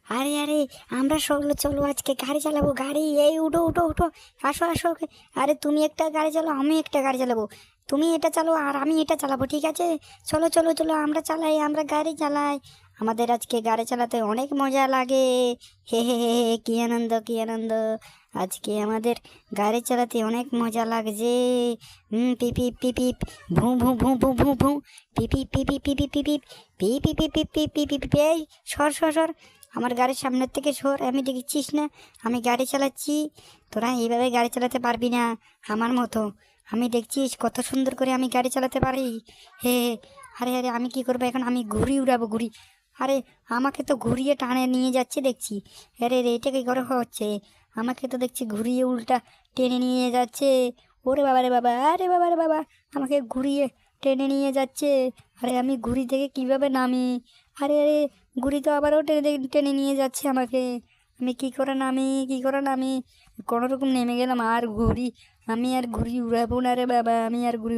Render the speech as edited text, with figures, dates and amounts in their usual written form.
আরে আরে, আমরা সকলে চলো আজকে গাড়ি চালাবো। গাড়ি, এই উঠো উঠো উঠো, আসো আসো। আরে তুমি একটা গাড়ি চালাও, আমি একটা গাড়ি চালাবো। তুমি এটা চালাও আর আমি এটা চালাবো, ঠিক আছে? চলো চলো চলো, আমরা চালাই, আমরা গাড়ি চালাই। আমাদের আজকে গাড়ি চালাতে অনেক মজা লাগে। হে হে হে হে, কি আনন্দ কি আনন্দ। আজকে আমাদের গাড়ি চালাতে অনেক মজা লাগছে। পিপি পিপি, ভু ভু ভু ভু ভু ভু, পিপি পিপি পিপি পিপি, পিপি পিপি পিপি পিপি। এই সর সর সর, আমার গাড়ির সামনের থেকে সর। আমি দেখছিস না আমি গাড়ি চালাচ্ছি? তোরা এইভাবে গাড়ি চালাতে পারবি না আমার মতো। আমি দেখছিস কত সুন্দর করে আমি গাড়ি চালাতে পারি। হে হে, আরে আরে, আমি কি করবো এখন? আমি ঘুড়ি উড়াবো, ঘুড়ি। আরে, আমাকে তো ঘুরিয়ে টানে নিয়ে যাচ্ছে দেখছি। আরে রে, এটা কি করে হচ্ছে? আমাকে তো দেখছি ঘুরিয়ে উল্টা টেনে নিয়ে যাচ্ছে। ওরে বাবা রে বাবা, আরে বাবা রে বাবা, আমাকে ঘুরিয়ে টেনে নিয়ে যাচ্ছে। আরে আমি ঘুড়ি থেকে কিভাবে নামি? আরে আরে, ঘুড়ি তো আবারও টেনে টেনে নিয়ে যাচ্ছে আমাকে। আমি কি করে নামি, কি করে নামি? কোনো রকম নেমে গেলাম। আর ঘুড়ি, আমি আর ঘুড়ি উড়াবো না রে বাবা, আমি আর ঘুড়ি